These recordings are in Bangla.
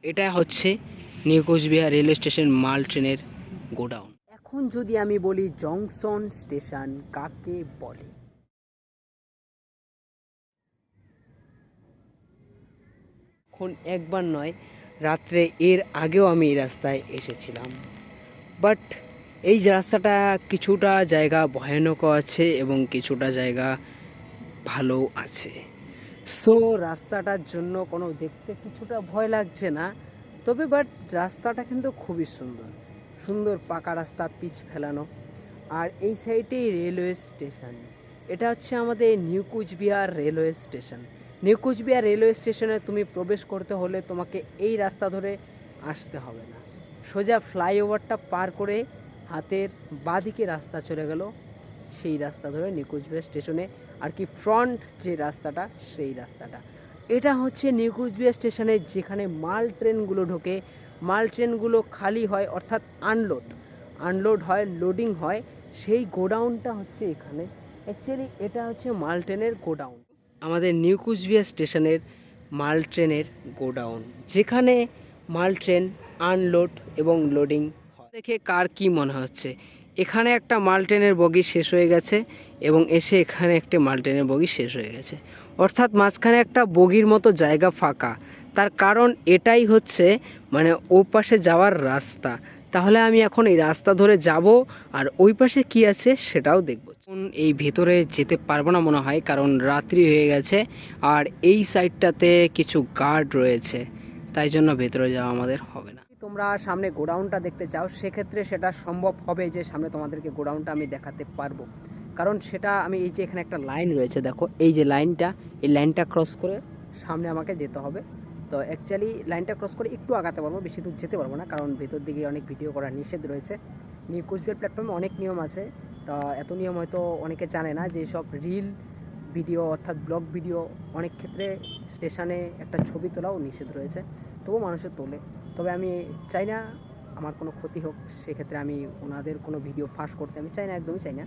এটা হচ্ছে নিউ কোচবিহার রেলওয়ে স্টেশন মাল ট্রেনের গোডাউন। এখন যদি আমি বলি জংশন স্টেশন কাকে বলে, এখন একবার নয়, রাত্রে এর আগেও আমি এই রাস্তায় এসেছিলাম। বাট এই যে রাস্তাটা কিছুটা জায়গা ভয়ানকও আছে এবং কিছুটা জায়গা ভালো আছে। সো রাস্তাটার জন্য কোনো দেখতে কিছুটা ভয় লাগছে না, তবে বাট রাস্তাটা কিন্তু খুবই সুন্দর সুন্দর পাকা রাস্তা, পিচ ফেলানো। আর এই সাইডেই রেলওয়ে স্টেশন। এটা হচ্ছে আমাদের new Cooch Behar railway station. New Cooch Behar railway স্টেশনে তুমি প্রবেশ করতে হলে তোমাকে এই রাস্তা ধরে আসতে হবে না, সোজা ফ্লাইওভারটা পার করে হাতের বাঁদিকে রাস্তা চলে গেল, সেই রাস্তা ধরে নিউ কোচবিহার স্টেশনে আর কি ফ্রন্ট যে রাস্তাটা সেই রাস্তাটা। এটা হচ্ছে নিউ কোচবিহার স্টেশনে যেখানে মাল ট্রেনগুলো ঢোকে, মাল ট্রেনগুলো খালি হয় অর্থাৎ আনলোড হয়, লোডিং হয়, সেই গোডাউনটা হচ্ছে এখানে। অ্যাকচুয়ালি এটা হচ্ছে মাল ট্রেনের গোডাউন, আমাদের নিউ কোচবিহার স্টেশনের মাল ট্রেনের গোডাউন, যেখানে মাল ট্রেন আনলোড এবং লোডিং হয়। দেখে কার কি মনে হচ্ছে এখানে একটা মাল ট্রেনের বগি শেষ হয়ে গেছে এবং এসে এখানে একটা মাল ট্রেনের বগি শেষ হয়ে গেছে, অর্থাৎ মাঝখানে একটা বগির মতো জায়গা ফাঁকা। তার কারণ এটাই হচ্ছে মানে ও পাশে যাওয়ার রাস্তা। তাহলে আমি এখন এই রাস্তা ধরে যাব আর ওই পাশে কি আছে সেটাও দেখব। এই ভেতরে যেতে পারবো না মনে হয়, কারণ রাত্রি হয়ে গেছে আর এই সাইডটাতে কিছু গার্ড রয়েছে, তাই জন্য ভেতরে যাওয়া আমাদের হবে না। তোমরা সামনে গোডাউনটা দেখতে চাও সেক্ষেত্রে সেটা সম্ভব হবে যে সামনে তোমাদেরকে গোডাউনটা আমি দেখাতে পারবো, কারণ সেটা আমি এই যে এখানে একটা লাইন রয়েছে, দেখো এই যে লাইনটা, এই লাইনটা ক্রস করে সামনে আমাকে যেতে হবে। তো অ্যাকচুয়ালি লাইনটা ক্রস করে একটু আগাতে পারবো, বেশি দূর যেতে পারবো না, কারণ ভেতর দিকে অনেক ভিডিও করা নিষেধ রয়েছে। নিউ কোচবিহার প্ল্যাটফর্মে অনেক নিয়ম আছে, তা এত নিয়ম হয়তো অনেকে জানে না যে সব রিল ভিডিও অর্থাৎ ব্লগ ভিডিও অনেক ক্ষেত্রে স্টেশনে একটা ছবি তোলাও নিষেধ রয়েছে, তবুও মানুষের তোলে। তবে আমি চাই না আমার কোনো ক্ষতি হোক, সেক্ষেত্রে আমি ওনাদের কোনো ভিডিও ফাঁস করতে আমি চাই না, একদমই চাই না।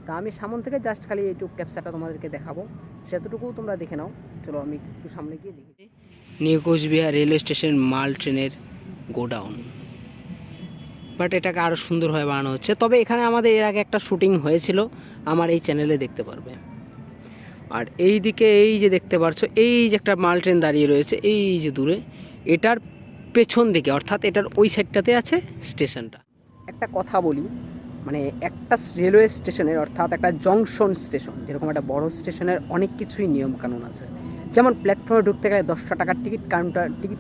তা আমি সামন থেকে জাস্ট খালি এইটুকু ক্যাপচারটা তোমাদেরকে দেখাবো, সেতটুকু তোমরা দেখে নাও। চলো আমি একটু সামনে গিয়ে দেখি। নিউ কোচবিহার রেলওয়ে স্টেশন মাল ট্রেনের গোডাউন, বাট এটাকে আরও সুন্দরভাবে বানানো হচ্ছে। তবে এখানে আমাদের এর আগে একটা শ্যুটিং হয়েছিল, আমার এই চ্যানেলে দেখতে পারবে। আর এই দিকে এই যে দেখতে পাচ্ছ এই যে একটা মাল ট্রেন দাঁড়িয়ে রয়েছে এই যে দূরে, এটার পেছন দিকে অর্থাৎ এটার ওই সাইডটাতে আছে স্টেশনটা। একটা কথা বলি, মানে একটা রেলওয়ে স্টেশনের অর্থাৎ একটা জংশন স্টেশন যেরকম একটা বড় স্টেশনের অনেক কিছুই নিয়মকানুন আছে। যেমন প্ল্যাটফর্মে ঢুকতে গেলে 10 টাকার টিকিট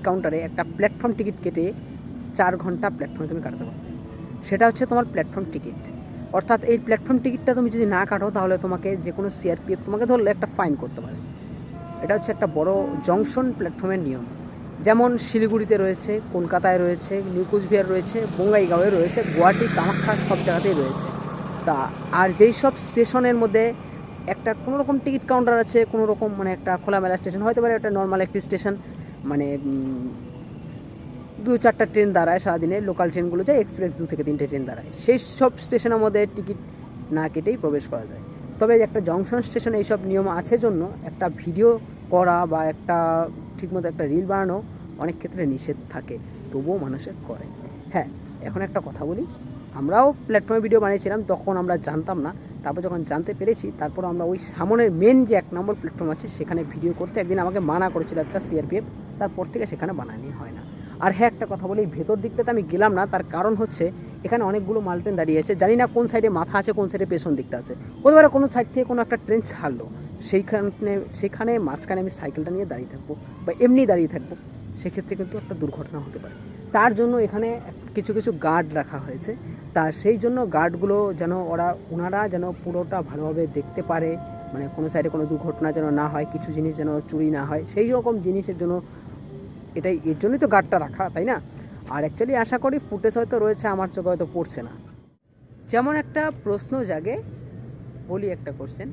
কাউন্টারে একটা প্ল্যাটফর্ম টিকিট কেটে 4 ঘন্টা প্ল্যাটফর্মে তুমি কাটতে পারো, সেটা হচ্ছে তোমার প্ল্যাটফর্ম টিকিট। অর্থাৎ এই প্ল্যাটফর্ম টিকিটটা তুমি যদি না কাটো তাহলে তোমাকে যে কোনো সিআরপিএফ তোমাকে ধরলে একটা ফাইন করতে পারে। এটা হচ্ছে একটা বড় জংশন প্ল্যাটফর্মের নিয়ম। যেমন শিলিগুড়িতে রয়েছে, কলকাতায় রয়েছে, নিউ কোচবিহার রয়েছে, বঙ্গাইগাঁওয়ে রয়েছে, গুয়াহাটি, কামাখ্যা সব জায়গাতেই রয়েছে। তা আর যেই সব স্টেশনের মধ্যে একটা কোনো রকম টিকিট কাউন্টার আছে, কোনো রকম মানে একটা খোলামেলা স্টেশন হতে পারে, একটা নর্মাল একটি স্টেশন, মানে 2-4টা ট্রেন দাঁড়ায় সারাদিনে, লোকাল ট্রেনগুলো যায়, এক্সপ্রেস 2 থেকে 3টে ট্রেন দাঁড়ায়, সেই সব স্টেশনের মধ্যে টিকিট না কেটেই প্রবেশ করা যায়। তবে একটা জংশন স্টেশনে এইসব নিয়ম আছে জন্য একটা ভিডিও করা বা একটা ঠিকমতো একটা রিল বানানো অনেক ক্ষেত্রে নিষেধ থাকে, তবুও মানুষের করে। হ্যাঁ, এখন একটা কথা বলি, আমরাও প্ল্যাটফর্মে ভিডিও বানিয়েছিলাম, তখন আমরা জানতাম না, তারপর যখন জানতে পেরেছি তারপর আমরা ওই সামনের মেন যে 1 নম্বর প্ল্যাটফর্ম আছে সেখানে ভিডিও করতে একদিন আমাকে মানা করেছিল একটা সিআরপিএফ, তারপর থেকে সেখানে বানানি হয় না। আর হ্যাঁ, একটা কথা বলি, ভেতর দিকটাতে আমি গেলাম না, তার কারণ হচ্ছে এখানে অনেকগুলো মাল ট্রেন দাঁড়িয়ে আছে, জানি না কোন সাইডে মাথা আছে কোন সাইডে পেছন দিকটা আছে। হতে পারে কোনো সাইড থেকে কোনো একটা ট্রেন ছাড়লো, সেখানে মাঝখানে আমি সাইকেলটা নিয়ে দাঁড়িয়ে থাকবো বা এমনি দাঁড়িয়ে থাকবো, সেক্ষেত্রে কিন্তু একটা দুর্ঘটনা হতে পারে। তার জন্য এখানে কিছু কিছু গার্ড রাখা হয়েছে, তা সেই জন্য গার্ডগুলো যেন ওনারা যেন পুরোটা ভালোভাবে দেখতে পারে, মানে কোনো সাইডে কোনো দুর্ঘটনা যেন না হয়, কিছু জিনিস যেন চুরি না হয়, সেই রকম জিনিসের জন্য এর জন্যই তো গার্ডটা রাখা, তাই না? আর অ্যাকচুয়ালি আশা করি ফুটেজ হয়তো রয়েছে, আমার চোখে হয়তো পড়ছে না। যেমন একটা প্রশ্ন জাগে, বলি একটা কোশ্চেন,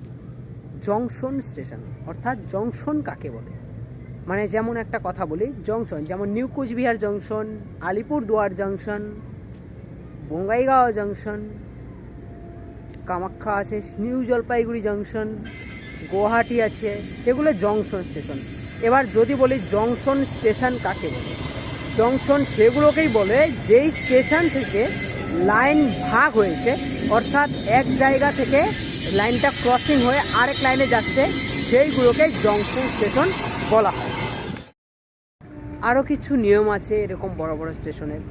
জংশন স্টেশন অর্থাৎ জংশন কাকে বলে? মানে যেমন একটা কথা বলি, জংশন যেমন new Cooch Behar junction, Alipurduar junction, Bongaigaon junction, Kamakhya আছে, নিউ জলপাইগুড়ি জংশন, গুয়াহাটি আছে, এগুলো জংশন স্টেশন। এবার যদি বলি জংশন স্টেশন কাকে বলে, জংশন সেগুলোকেই বলে যেই স্টেশন থেকে লাইন ভাগ হয়েছে, অর্থাৎ এক জায়গা থেকে লাইনটা ক্রসিং হয়ে আরেক লাইনে যাচ্ছে, সেইগুলোকে জংশন স্টেশন বলা হয়। আরও কিছু নিয়ম আছে এরকম বড় বড় স্টেশনের,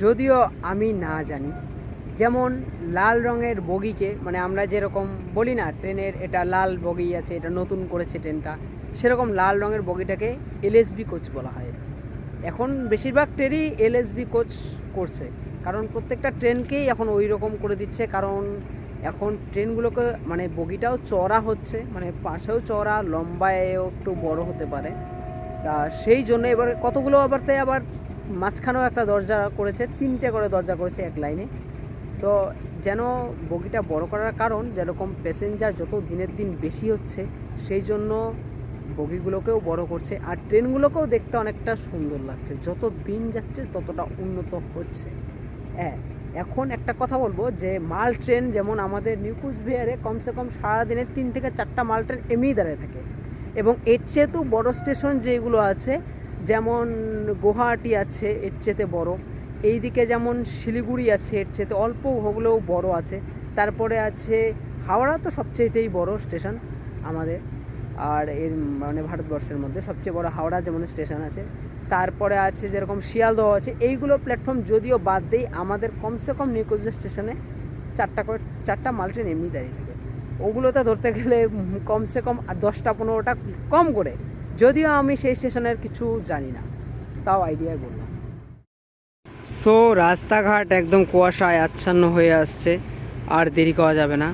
যদিও আমি না জানি। যেমন লাল রঙের বগিকে, মানে আমরা যেরকম বলি না ট্রেনের এটা লাল বগি আছে, এটা নতুন করেছে ট্রেনটা, সেরকম লাল রঙের বগিটাকে এলএসবি কোচ বলা হয়। এখন বেশিরভাগ ট্রেনই এলএসবি কোচ করছে, কারণ প্রত্যেকটা ট্রেনকেই এখন ওই রকম করে দিচ্ছে। কারণ এখন ট্রেনগুলোকে মানে বগিটাও চওড়া হচ্ছে, মানে পাশেও চওড়া, লম্বায়ও একটু বড় হতে পারে। তা সেই জন্য এবার কতগুলো আবার তাই আবার মাঝখানেও একটা দরজা করেছে, 3টে করে দরজা করেছে এক লাইনে। তো যেন বগিটা বড় করার কারণ, যেরকম প্যাসেঞ্জার যত দিনের দিন বেশি হচ্ছে, সেই জন্য বগিগুলোকেও বড় করছে। আর ট্রেনগুলোকেও দেখতে অনেকটা সুন্দর লাগছে, যত দিন যাচ্ছে ততটা উন্নত হচ্ছে। হ্যাঁ, এখন একটা কথা বলবো যে মাল ট্রেন যেমন আমাদের নিউ কুচবিহারে কমসে কম সারাদিনে 3 থেকে 4টা মাল ট্রেন এমনিই দাঁড়িয়ে থাকে। এবং এর চেয়েতেও বড় স্টেশন যেগুলো আছে, যেমন গুয়াহাটি আছে এর চেয়েতে বড়, এইদিকে যেমন শিলিগুড়ি আছে এর চেয়েতে অল্প হলেও বড় আছে, তারপরে আছে হাওড়া, তো সবচেয়েতেই বড় স্টেশন আমাদের, আর এর মানে ভারতবর্ষের মধ্যে সবচেয়ে বড় হাওড়া যেমন স্টেশন আছে। তারপরে আছে যেরকম শিয়ালদহ আছে। এইগুলো প্ল্যাটফর্ম যদিও বাদ দেই, আমাদের কমসে কম নিউ কুচবিহার স্টেশনে 4টা মাল ট্রেন এমনি দাঁড়িয়ে থাকে। ওগুলোতে ধরতে গেলে কমসে কম 10টা-15টা কম করে, যদিও আমি সেই স্টেশনের কিছু জানি না, তাও আইডিয়ায় বললাম। সো রাস্তাঘাট একদম কুয়াশায় আচ্ছন্ন হয়ে আসছে, আর দেরি করা যাবে না,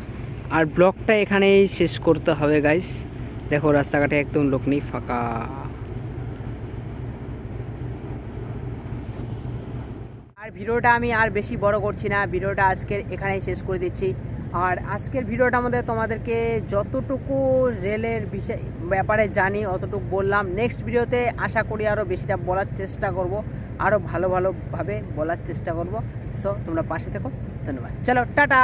আর ব্লগটা এখানেই শেষ করতে হবে গাইস। দেখো রাস্তাঘাটে একদম লোক নেই, ফাঁকা। আর ভিডিওটা আমি আর বেশি বড় করছি না, ভিডিওটা আজকের এখানেই শেষ করে দিচ্ছি। আর আজকের ভিডিওটা তোমাদেরকে যতটুকু রেলের ব্যাপারে জানি অতটুকু বললাম। নেক্সট ভিডিওতে আশা করি আরও বেশিটা বলার চেষ্টা করব, আরও ভালোভাবে বলার চেষ্টা করব। সো তোমরা পাশে থেকো, ধন্যবাদ, চলো টাটা।